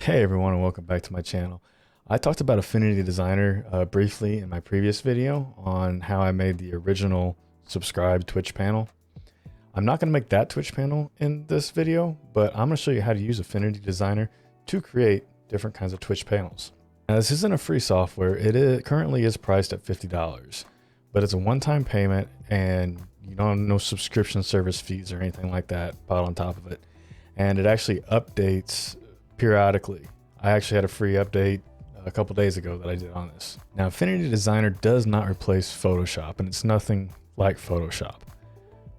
Hey everyone, and welcome back to my channel. I talked about Affinity Designer briefly in my previous video on how I made the original subscribe Twitch panel. I'm not going to make that Twitch panel in this video, but I'm going to show you how to use Affinity Designer to create different kinds of Twitch panels. Now, this isn't a free software. Currently is priced at $50, but it's a one-time payment and you don't have no subscription service fees or anything like that piled on top of it. And it actually updates periodically. I actually had a free update a couple days ago that I did on this. Now, Affinity Designer does not replace Photoshop, and it's nothing like Photoshop.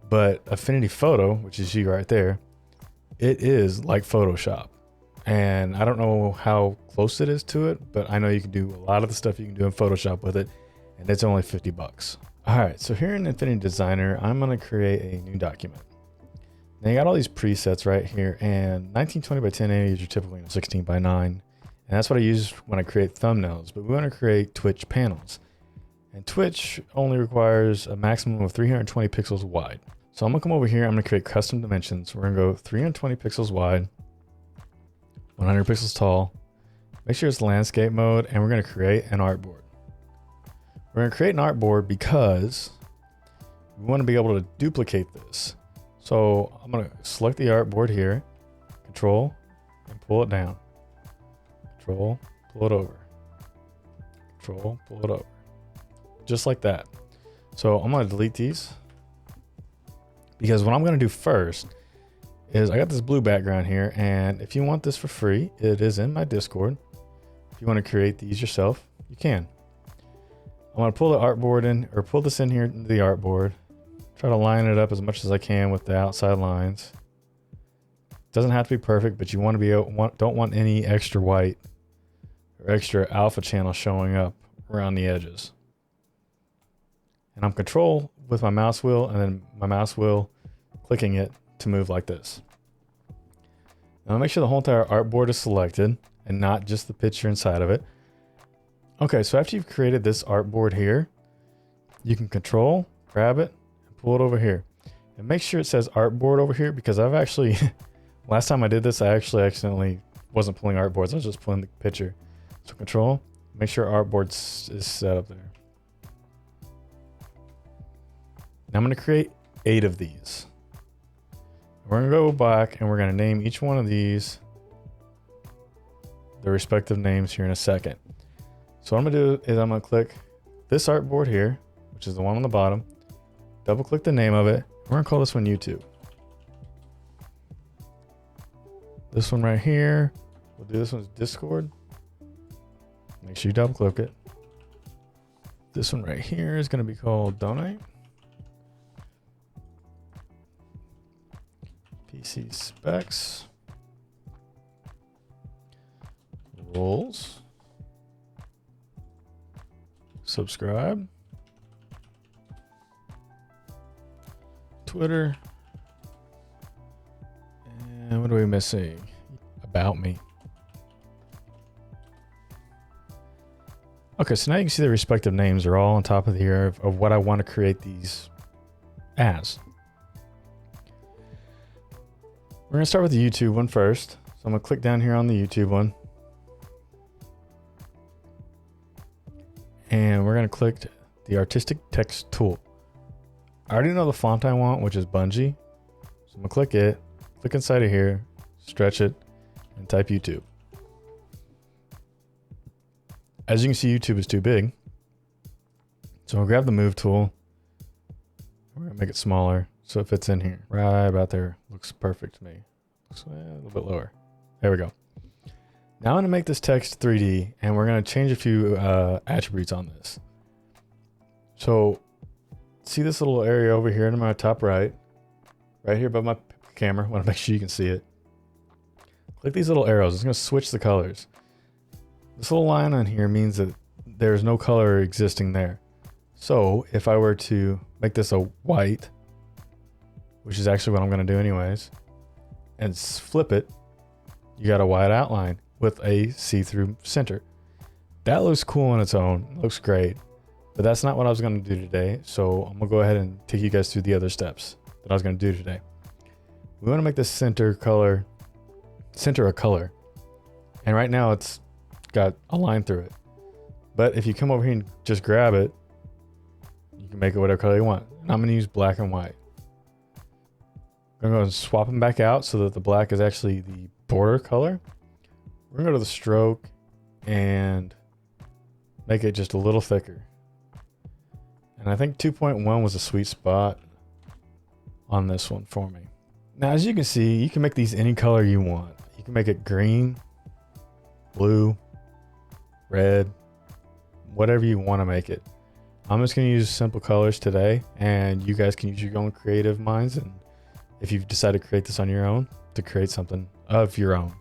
But Affinity Photo, which is you right there, it is like Photoshop. And I don't know how close it is to it, but I know you can do a lot of the stuff you can do in Photoshop with it, and it's only 50 bucks. All right, so here in Affinity Designer, I'm gonna create a new document. Now you got all these presets right here, and 1920 by 1080 is your typical 16 by 9. And that's what I use when I create thumbnails, but we want to create Twitch panels. And Twitch only requires a maximum of 320 pixels wide. So I'm gonna come over here, I'm gonna create custom dimensions. We're gonna go 320 pixels wide, 100 pixels tall. Make sure it's landscape mode, and we're gonna create an artboard. We're gonna create an artboard because we want to be able to duplicate this. So I'm going to select the artboard here, control, and pull it down. Control, pull it over. Control, pull it over. Just like that. So I'm going to delete these because what I'm going to do first is I got this blue background here, and if you want this for free, it is in my Discord. If you want to create these yourself, you can. I'm going to pull the artboard in, or pull this in here into the artboard. Try to line it up as much as I can with the outside lines. Doesn't have to be perfect, but you want to be don't want any extra white or extra alpha channel showing up around the edges. And I'm control with my mouse wheel, and then my mouse wheel clicking it to move like this. Now make sure the whole entire artboard is selected and not just the picture inside of it. Okay, so after you've created this artboard here, you can control, grab it, pull it over here, and make sure it says artboard over here, because I've actually last time I did this, I actually accidentally wasn't pulling artboards, I was just pulling the picture. So control, make sure artboard is set up there. Now I'm going to create 8 of these. We're going to go back and we're going to name each one of these the respective names here in a second. So what I'm going to do is I'm going to click this artboard here, which is the one on the bottom. Double click the name of it. We're gonna call this one YouTube. This one right here, we'll do this one's Discord. Make sure you double click it. This one right here is gonna be called Donate. PC Specs. Rules. Subscribe. Twitter. And what are we missing? About me. Okay, so now you can see the respective names are all on top of here of what I want to create these as. We're going to start with the YouTube one first. So I'm going to click down here on the YouTube one. And we're going to click the artistic text tool. I already know the font I want, which is Bungee. So I'm gonna click it, click inside of here, stretch it, and type YouTube. As you can see, YouTube is too big. So I'll grab the move tool. We're gonna make it smaller so it fits in here. Right about there. Looks perfect to me. Looks a little bit lower. There we go. Now I'm gonna make this text 3D, and we're gonna change a few attributes on this. So see this little area over here in my top right here above my camera. Want to make sure you can see it. Click these little arrows. It's going to switch the colors. This little line on here means that there's no color existing there. So if I were to make this a white, which is actually what I'm going to do anyways, and flip it, you got a white outline with a see-through center. That looks cool on its own. It looks great. But that's not what I was going to do today, so I'm going to go ahead and take you guys through the other steps that I was going to do today. We want to make the center a color. And right now it's got a line through it. But if you come over here and just grab it, you can make it whatever color you want. And I'm going to use black and white. I'm going to go and swap them back out so that the black is actually the border color. We're going to go to the stroke and make it just a little thicker. And I think 2.1 was a sweet spot on this one for me. Now, as you can see, you can make these any color you want. You can make it green, blue, red, whatever you want to make it. I'm just going to use simple colors today, and you guys can use your own creative minds. And if you've decided to create this on your own, to create something of your own.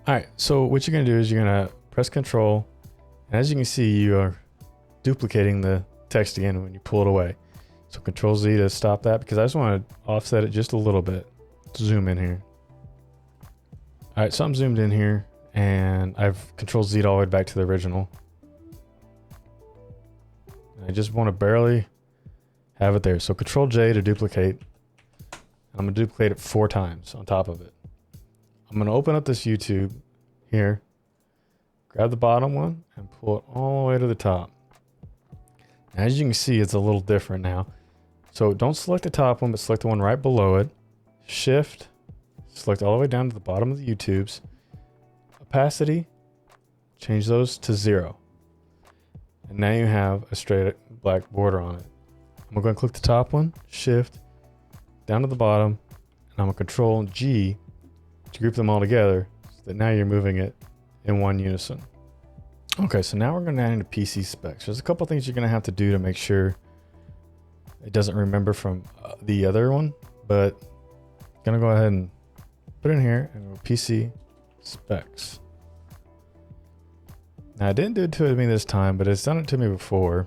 All right, so what you're going to do is you're going to press Control, and as you can see, you are duplicating the text again when you pull it away. So Control Z to stop that, because I just want to offset it just a little bit. Zoom in here. All right, so I'm zoomed in here, and I've Control Z'd all the way back to the original. I just want to barely have it there. So Control J to duplicate. I'm going to duplicate it 4 times on top of it. I'm going to open up this YouTube here, grab the bottom one, and pull it all the way to the top. As you can see, it's a little different now. So don't select the top one, but select the one right below it. Shift, select all the way down to the bottom of the YouTubes. Opacity, change those to 0. And now you have a straight black border on it. I'm going to click the top one, Shift, down to the bottom, and I'm going to Control G to group them all together so that now you're moving it in one unison. Okay, so now we're going to add into PC specs. There's a couple things you're going to have to do to make sure it doesn't remember from the other one, but I'm going to go ahead and put it in here and go PC specs. Now, I didn't do it to me this time, but it's done it to me before.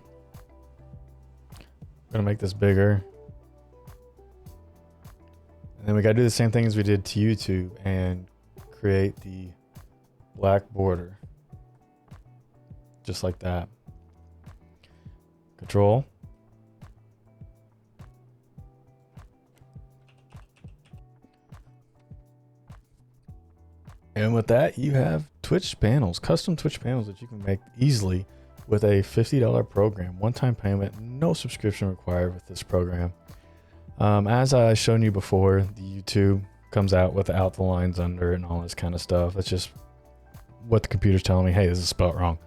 I'm going to make this bigger. And then we got to do the same thing as we did to YouTube and create the black border. Just like that. Control. And with that, you have Twitch panels, custom Twitch panels that you can make easily with a $50 program, one-time payment, no subscription required with this program. As I shown you before, the YouTube comes out without the lines under it and all this kind of stuff. That's just what the computer's telling me. Hey, this is spelled wrong.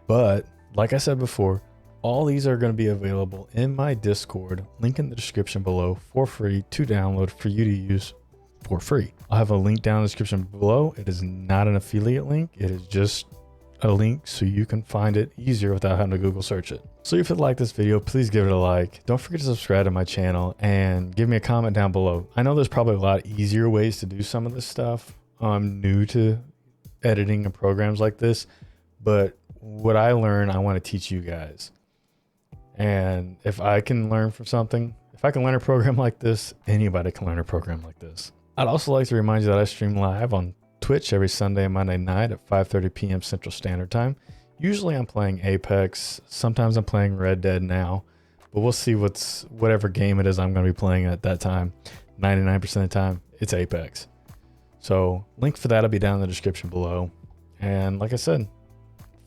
But like I said before, all these are going to be available in my Discord, link in the description below for free to download for you to use for free. I'll have a link down in the description below. It is not an affiliate link. It is just a link so you can find it easier without having to Google search it. So if you like this video, please give it a like. Don't forget to subscribe to my channel and give me a comment down below. I know there's probably a lot easier ways to do some of this stuff. I'm new to editing and programs like this, but what I learn, I want to teach you guys. And if I can learn from something, if I can learn a program like this, anybody can learn a program like this. I'd also like to remind you that I stream live on Twitch every Sunday and Monday night at 5:30 p.m. Central Standard Time. Usually I'm playing Apex. Sometimes I'm playing Red Dead now, but we'll see whatever game it is I'm going to be playing at that time. 99% of the time, it's Apex. So link for that will be down in the description below. And like I said,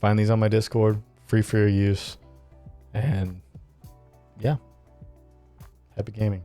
find these on my Discord, free for your use. And yeah, happy gaming.